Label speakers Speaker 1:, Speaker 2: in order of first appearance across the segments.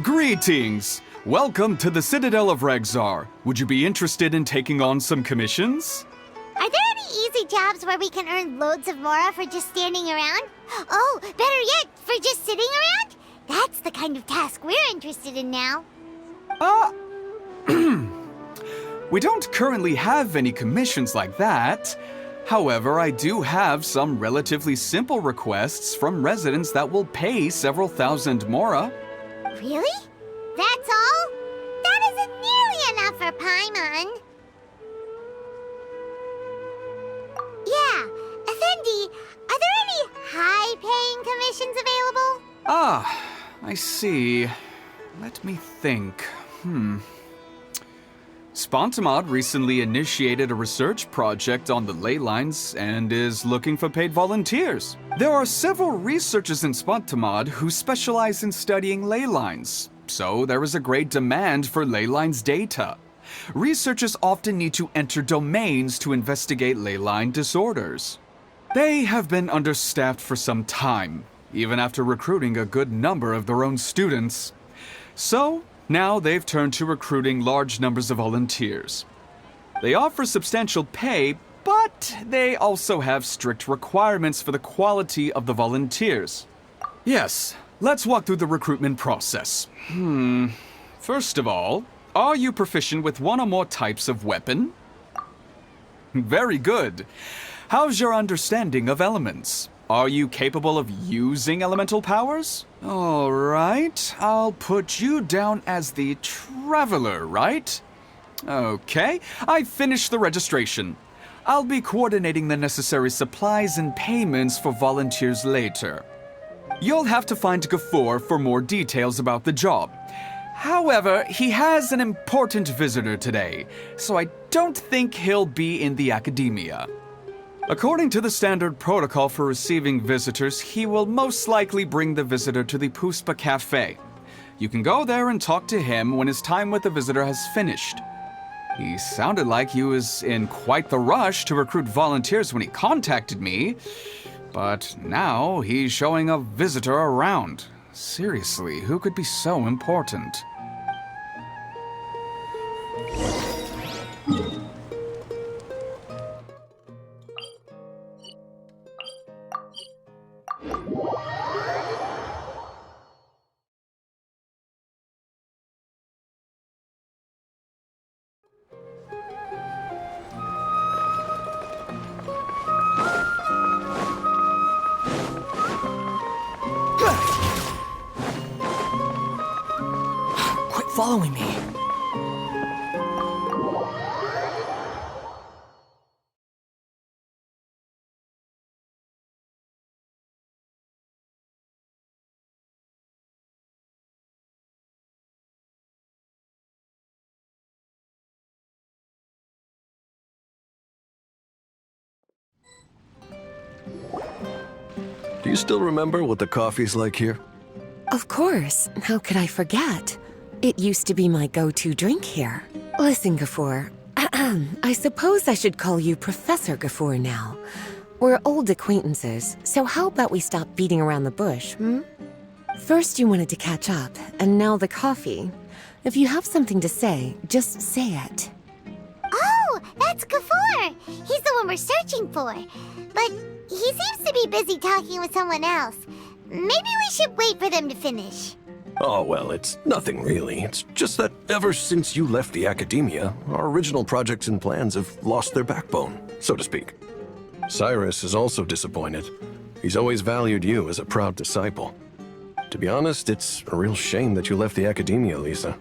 Speaker 1: Greetings! Welcome to the Citadel of Regzar. Would you be interested in taking on some commissions?
Speaker 2: Are there any easy jobs where we can earn loads of Mora for just standing around? Oh, better yet, for just sitting around? That's the kind of task we're interested in now.
Speaker 1: We don't currently have any commissions like that. However, I do have some relatively simple requests from residents that will pay several thousand Mora.
Speaker 2: Really? That's all? That isn't nearly enough for Paimon. Yeah, Effendi, are there any high-paying commissions available?
Speaker 1: Ah, I see. Let me think. Spontamod recently initiated a research project on the ley lines and is looking for paid volunteers. There are several researchers in Spontamod who specialize in studying ley lines, so there is a great demand for ley lines data. Researchers often need to enter domains to investigate ley line disorders. They have been understaffed for some time, even after recruiting a good number of their own students. So, now they've turned to recruiting large numbers of volunteers. They offer substantial pay, but they also have strict requirements for the quality of the volunteers. Yes, let's walk through the recruitment process. First of all, are you proficient with one or more types of weapon? Very good. How's your understanding of elements? Are you capable of using elemental powers? All right, I'll put you down as the Traveler, right? Okay, I've finished the registration. I'll be coordinating the necessary supplies and payments for volunteers later. You'll have to find Gafoor for more details about the job. However, he has an important visitor today, so I don't think he'll be in the academia. According to the standard protocol for receiving visitors, he will most likely bring the visitor to the Puspa Cafe. You can go there and talk to him when his time with the visitor has finished. He sounded like he was in quite the rush to recruit volunteers when he contacted me, but now he's showing a visitor around. Seriously, who could be so important?
Speaker 3: Quit following me.
Speaker 4: Do you still remember what the coffee's like here?
Speaker 5: Of course. How could I forget? It used to be my go-to drink here. Listen, Gafoor. I suppose I should call you Professor Gafoor now. We're old acquaintances, so how about we stop beating around the bush, First you wanted to catch up, and now the coffee. If you have something to say, just say it.
Speaker 2: Oh, that's Gafoor! He's the one we're searching for. But he seems to be busy talking with someone else. Maybe we should wait for them to finish.
Speaker 4: Oh, well, it's nothing really. It's just that ever since you left the academia, our original projects and plans have lost their backbone, so to speak. Cyrus is also disappointed. He's always valued you as a proud disciple. To be honest, it's a real shame that you left the academia, Lisa.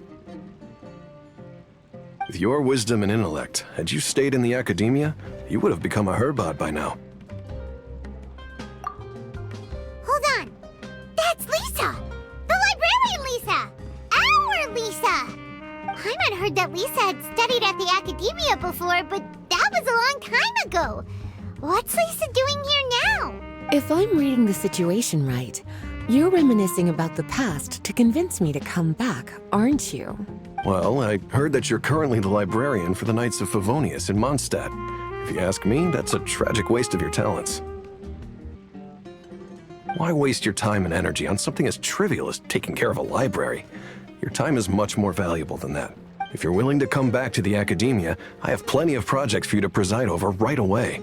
Speaker 4: With your wisdom and intellect, had you stayed in the academia, you would have become a Herbad by now.
Speaker 2: Hold on. That's Lisa! The librarian Lisa! Our Lisa! Paimon heard heard that Lisa had studied at the academia before, but that was a long time ago. What's Lisa doing here now?
Speaker 5: If I'm reading the situation right, you're reminiscing about the past to convince me to come back, aren't you?
Speaker 4: Well, I heard that you're currently the librarian for the Knights of Favonius in Mondstadt. If you ask me, that's a tragic waste of your talents. Why waste your time and energy on something as trivial as taking care of a library? Your time is much more valuable than that. If you're willing to come back to the academia, I have plenty of projects for you to preside over right away.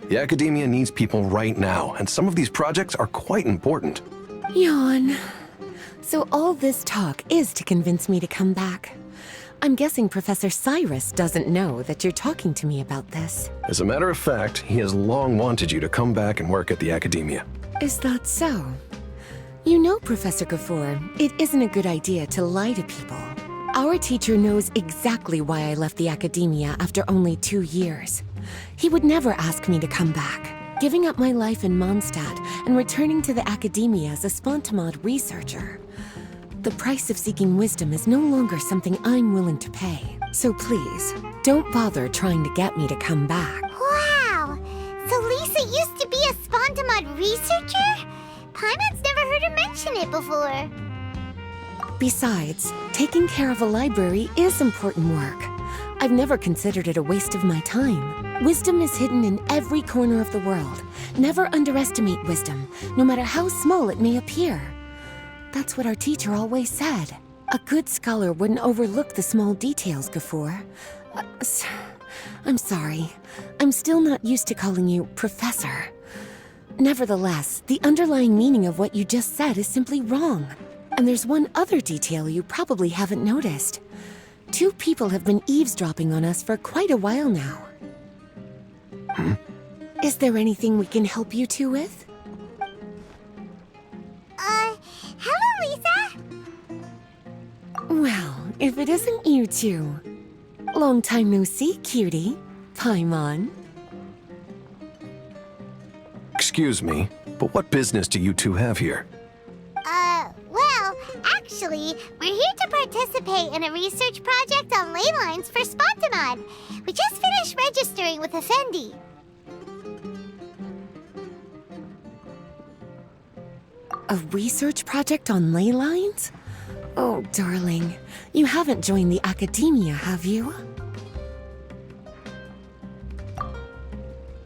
Speaker 4: The academia needs people right now, and some of these projects are quite important.
Speaker 5: Yawn. So all this talk is to convince me to come back. I'm guessing Professor Cyrus doesn't know that you're talking to me about this.
Speaker 4: As a matter of fact, he has long wanted you to come back and work at the academia.
Speaker 5: Is that so? You know, Professor Gafoor, it isn't a good idea to lie to people. Our teacher knows exactly why I left the academia after only 2 years. He would never ask me to come back. Giving up my life in Mondstadt and returning to the academia as a Spontamod researcher. The price of seeking wisdom is no longer something I'm willing to pay. So please, don't bother trying to get me to come back.
Speaker 2: Wow! So Lisa used to be a Spontamod researcher? Paimon's never heard her mention it before.
Speaker 5: Besides, taking care of a library is important work. I've never considered it a waste of my time. Wisdom is hidden in every corner of the world. Never underestimate wisdom, no matter how small it may appear. That's what our teacher always said. A good scholar wouldn't overlook the small details, Gafoor. I'm sorry. I'm still not used to calling you Professor. Nevertheless, the underlying meaning of what you just said is simply wrong. And there's one other detail you probably haven't noticed. 2 people have been eavesdropping on us for quite a while now. Is there anything we can help you two with?
Speaker 2: Hello, Lisa?
Speaker 5: Well, if it isn't you two. Long time no see, cutie. Paimon.
Speaker 4: Excuse me, but what business do you two have here?
Speaker 2: Well, actually, we're here to participate in a research project on ley lines for Spontamod. We just finished registering with Effendi.
Speaker 5: A research project on ley lines? Oh, darling, you haven't joined the academia, have you?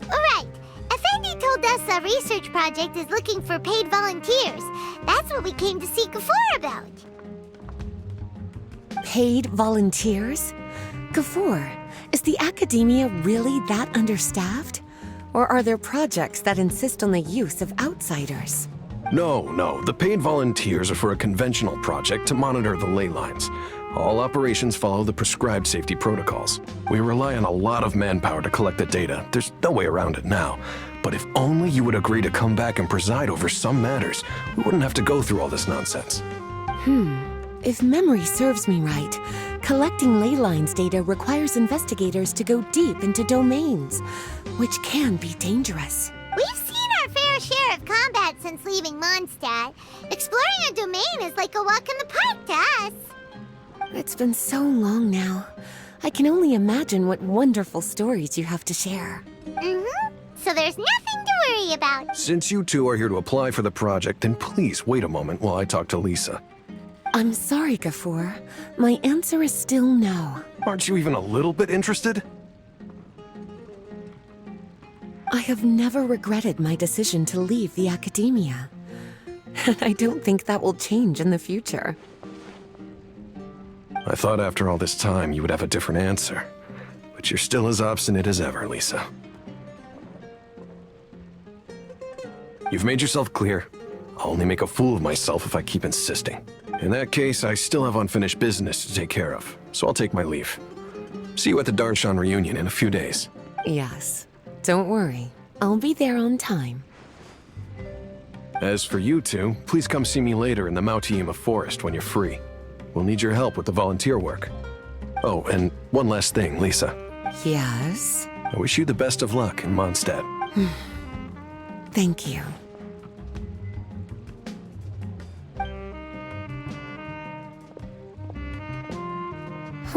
Speaker 2: Right. Effendi told us a research project is looking for paid volunteers. That's what we came to see Gafoor about.
Speaker 5: Paid volunteers? Gafoor, is the academia really that understaffed? Or are there projects that insist on the use of outsiders?
Speaker 4: No, the paid volunteers are for a conventional project to monitor the ley lines. All operations follow the prescribed safety protocols. We rely on a lot of manpower to collect the data. There's no way around it now. But if only you would agree to come back and preside over some matters, we wouldn't have to go through all this nonsense.
Speaker 5: If memory serves me right, collecting ley lines data requires investigators to go deep into domains, which can be dangerous.
Speaker 2: We've seen our fair share of combat since leaving Mondstadt. Exploring a domain is like a walk in the park to us.
Speaker 5: It's been so long now. I can only imagine what wonderful stories you have to share.
Speaker 2: So there's nothing to worry about.
Speaker 4: Since you two are here to apply for the project, then please wait a moment while I talk to Lisa.
Speaker 5: I'm sorry, Gafoor. My answer is still no.
Speaker 4: Aren't you even a little bit interested?
Speaker 5: I have never regretted my decision to leave the academia. And I don't think that will change in the future.
Speaker 4: I thought after all this time you would have a different answer. But you're still as obstinate as ever, Lisa. You've made yourself clear. I'll only make a fool of myself if I keep insisting. In that case, I still have unfinished business to take care of, so I'll take my leave. See you at the Darshan reunion in a few days.
Speaker 5: Yes. Don't worry. I'll be there on time.
Speaker 4: As for you two, please come see me later in the Mautiima Forest when you're free. We'll need your help with the volunteer work. Oh, and one last thing, Lisa.
Speaker 5: Yes?
Speaker 4: I wish you the best of luck in Mondstadt.
Speaker 5: Thank you.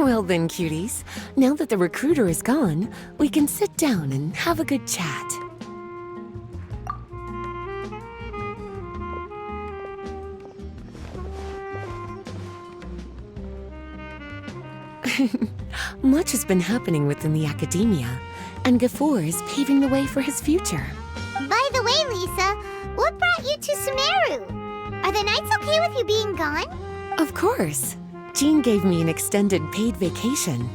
Speaker 5: Well then, cuties, now that the recruiter is gone, we can sit down and have a good chat. Much has been happening within the academia, and Gafur is paving the way for his future.
Speaker 2: By the way, Lisa, what brought you to Sumeru? Are the nights okay with you being gone?
Speaker 5: Of course. Jean gave me an extended paid vacation.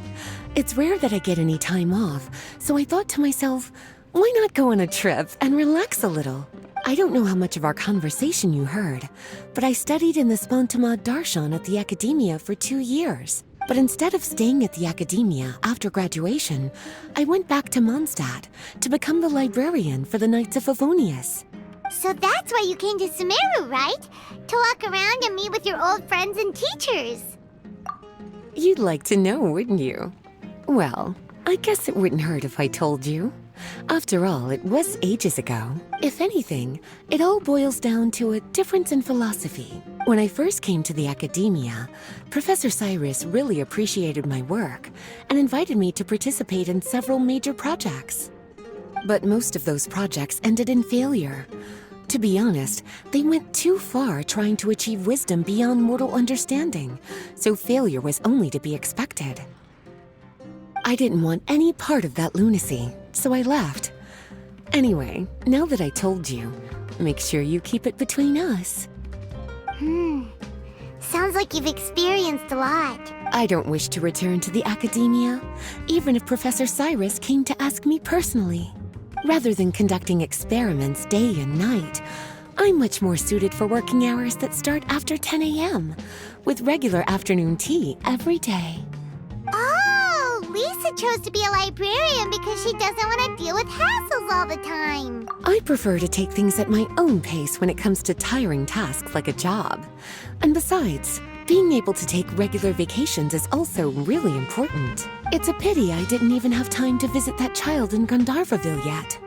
Speaker 5: It's rare that I get any time off, so I thought to myself, why not go on a trip and relax a little? I don't know how much of our conversation you heard, but I studied in the Spontamad Darshan at the academia for 2 years. But instead of staying at the academia after graduation, I went back to Mondstadt to become the librarian for the Knights of Favonius.
Speaker 2: So that's why you came to Sumeru, right? To walk around and meet with your old friends and teachers.
Speaker 5: You'd like to know, wouldn't you? Well, I guess it wouldn't hurt if I told you. After all, it was ages ago. If anything, it all boils down to a difference in philosophy. When I first came to the academia, Professor Cyrus really appreciated my work and invited me to participate in several major projects. But most of those projects ended in failure. To be honest, they went too far trying to achieve wisdom beyond mortal understanding, so failure was only to be expected. I didn't want any part of that lunacy, so I left. Anyway, now that I told you, make sure you keep it between us.
Speaker 2: Sounds like you've experienced a lot.
Speaker 5: I don't wish to return to the academia, even if Professor Cyrus came to ask me personally. Rather than conducting experiments day and night, I'm much more suited for working hours that start after 10 a.m., with regular afternoon tea every day.
Speaker 2: Oh, Lisa chose to be a librarian because she doesn't want to deal with hassles all the time.
Speaker 5: I prefer to take things at my own pace when it comes to tiring tasks like a job. And besides, being able to take regular vacations is also really important. It's a pity I didn't even have time to visit that child in Gandharvaville yet.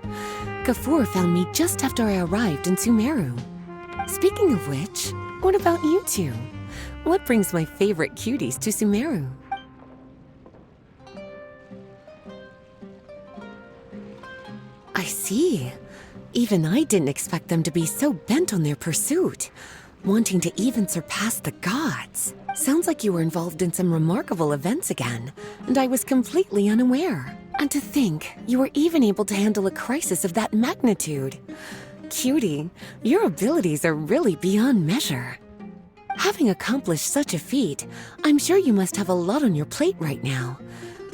Speaker 5: Gafur found me just after I arrived in Sumeru. Speaking of which, what about you two? What brings my favorite cuties to Sumeru? I see. Even I didn't expect them to be so bent on their pursuit, wanting to even surpass the gods. Sounds like you were involved in some remarkable events again, and I was completely unaware. And to think, you were even able to handle a crisis of that magnitude. Cutie, your abilities are really beyond measure. Having accomplished such a feat, I'm sure you must have a lot on your plate right now.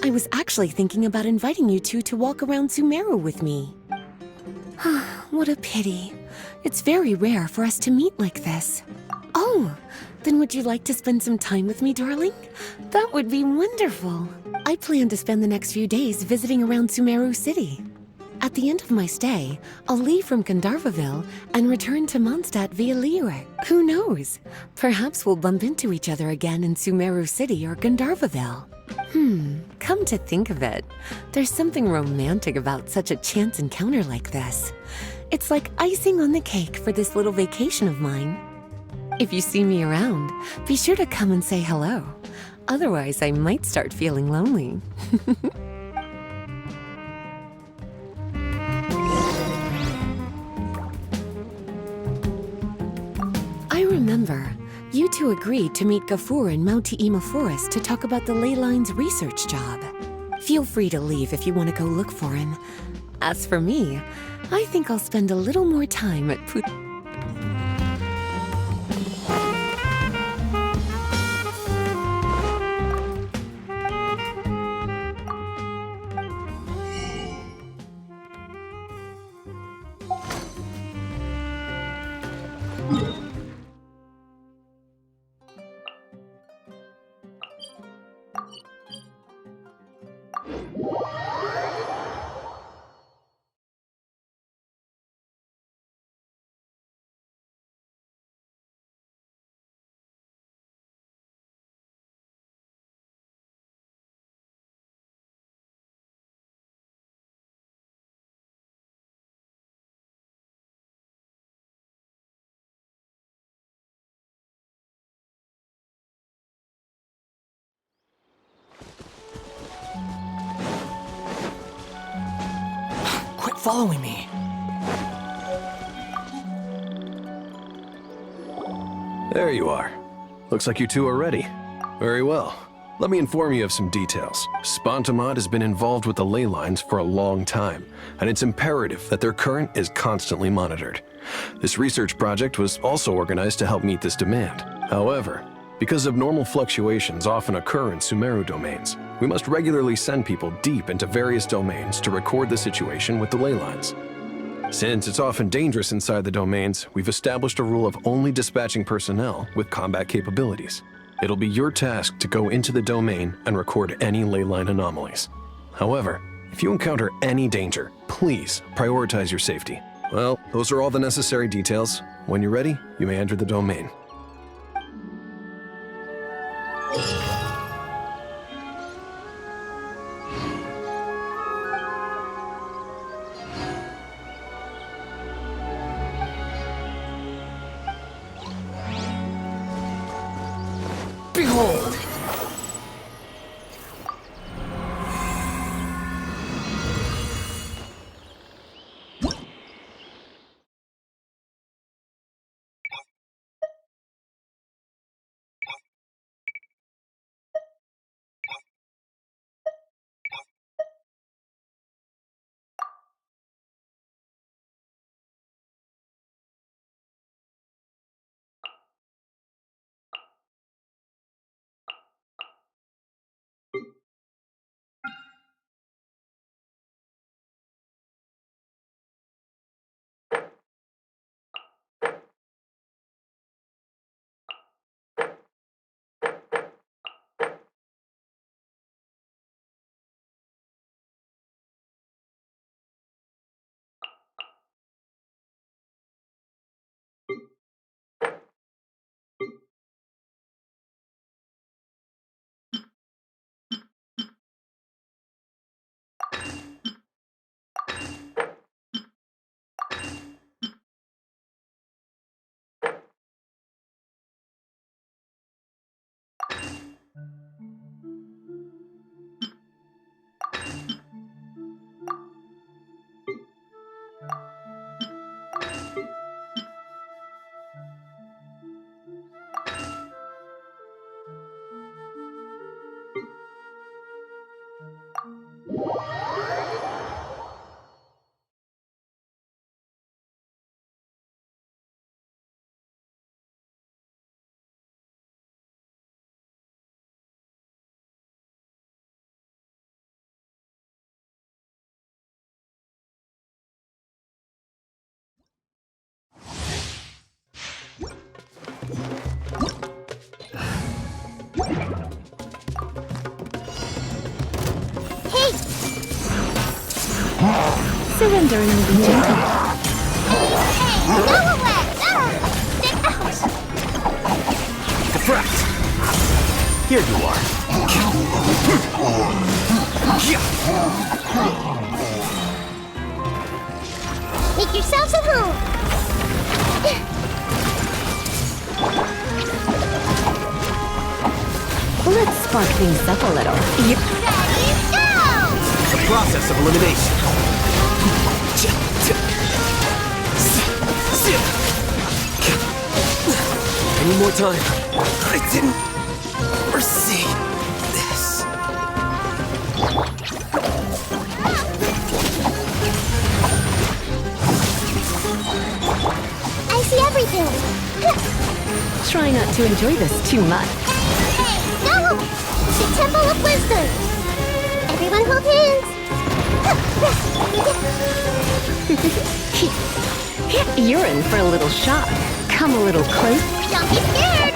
Speaker 5: I was actually thinking about inviting you two to walk around Sumeru with me. What a pity. It's very rare for us to meet like this. Oh, then would you like to spend some time with me, darling? That would be wonderful. I plan to spend the next few days visiting around Sumeru City. At the end of my stay, I'll leave from Gandharvaville and return to Mondstadt via Liyue. Who knows? Perhaps we'll bump into each other again in Sumeru City or Gandharvaville. Come to think of it, there's something romantic about such a chance encounter like this. It's like icing on the cake for this little vacation of mine. If you see me around, be sure to come and say hello. Otherwise, I might start feeling lonely. I remember, you two agreed to meet Gafur in Mount Te'ima Forest to talk about the ley lines research job. Feel free to leave if you want to go look for him. As for me, I think I'll spend a little more time at Put-
Speaker 3: following me.
Speaker 4: There you are. Looks like you two are ready. Very well. Let me inform you of some details. Spontamod has been involved with the ley lines for a long time, and it's imperative that their current is constantly monitored. This research project was also organized to help meet this demand. However, because abnormal fluctuations often occur in Sumeru domains, we must regularly send people deep into various domains to record the situation with the ley lines. Since it's often dangerous inside the domains, we've established a rule of only dispatching personnel with combat capabilities. It'll be your task to go into the domain and record any ley line anomalies. However, if you encounter any danger, please prioritize your safety. Well, those are all the necessary details. When you're ready, you may enter the domain.
Speaker 3: Behold!
Speaker 5: Surrender and will be gentle.
Speaker 2: Hey, go away! Stick out!
Speaker 3: Deflect! Here you are.
Speaker 2: Make yourselves at home!
Speaker 5: Let's spark things up a little.
Speaker 2: Ready, go!
Speaker 3: The process of elimination. Any more time? I didn't foresee this.
Speaker 2: I see everything!
Speaker 5: Try not to enjoy this too much.
Speaker 2: Hey, go! The Temple of Wisdom! Everyone hold hands!
Speaker 5: You're in for a little shock. Come a little close.
Speaker 2: Don't be scared!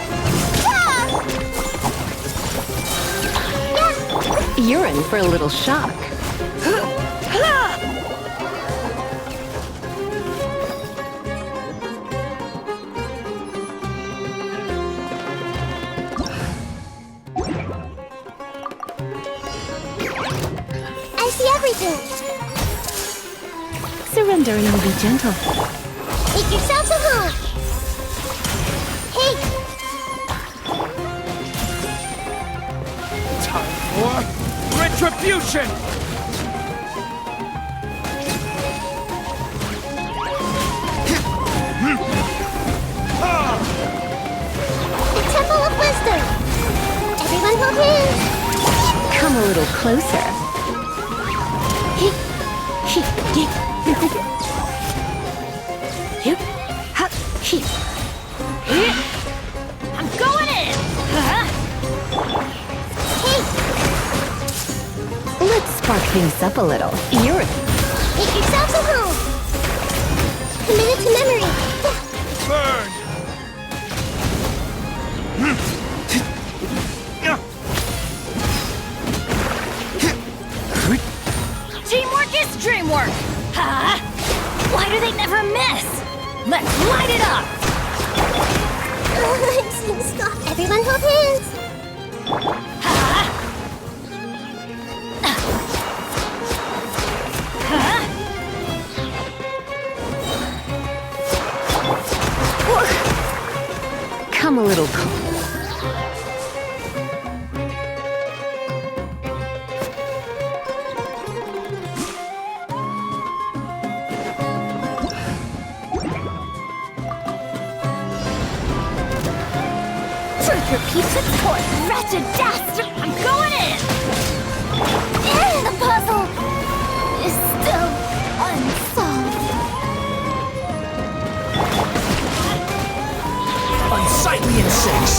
Speaker 5: You're in for a little shock.
Speaker 2: I see everything!
Speaker 5: Surrender and I'll be gentle.
Speaker 2: Make yourselves at home! Hey!
Speaker 1: Time for retribution!
Speaker 5: little closer.
Speaker 6: I'm going in!
Speaker 5: Let's spark things up a little. You're
Speaker 2: Make yourselves at home. Commit it to memory.
Speaker 6: Teamwork is dreamwork! Huh? Why do they never miss? Let's light it up!
Speaker 2: Stop. Everyone hold hands.
Speaker 6: Huh?
Speaker 5: come a little closer.
Speaker 6: Your pizza court, wretched dastard! I'm going in!
Speaker 2: The puzzle is still unsolved.
Speaker 3: Unsightly insects!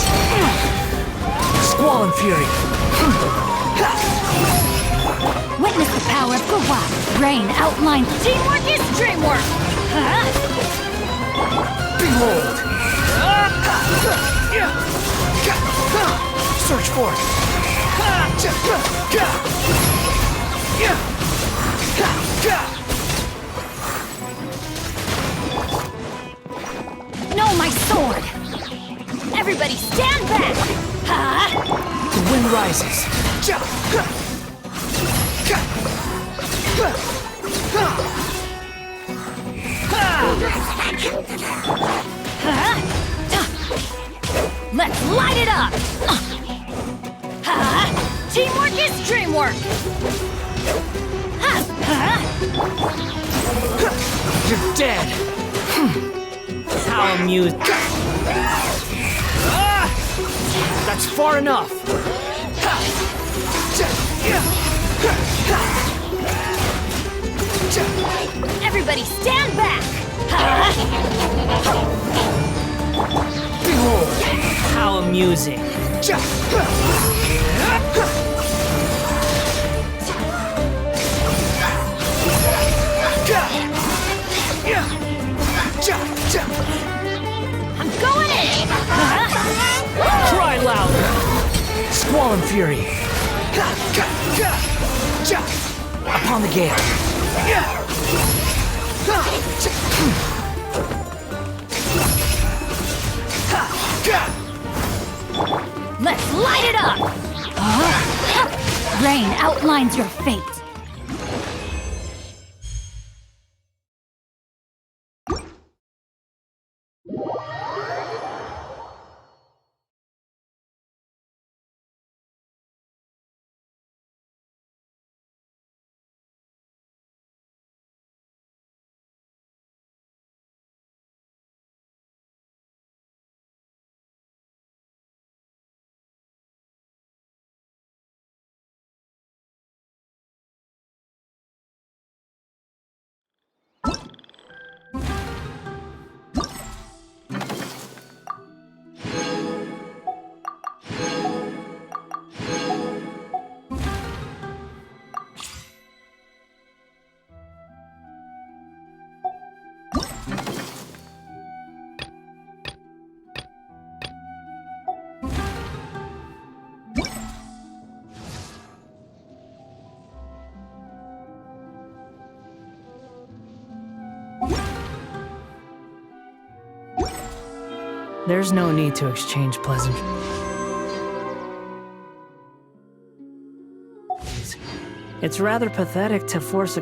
Speaker 3: Squall and fury!
Speaker 6: Witness the power of Gawa. Rain outline. Teamwork is dreamwork! Huh?
Speaker 3: Behold! Search for it!
Speaker 6: No, my sword! Everybody stand back! Huh?
Speaker 3: The wind rises.
Speaker 6: Let's light it up! Teamwork is dreamwork!
Speaker 3: You're dead! How amusing. That's far enough!
Speaker 6: Everybody stand back!
Speaker 3: Behold! How amusing.
Speaker 6: I'm going in!
Speaker 3: Cry louder! Squall and fury! Upon the gale!
Speaker 6: Let's light it up! Rain outlines your fate.
Speaker 7: There's no need to exchange pleasant. It's rather pathetic to force a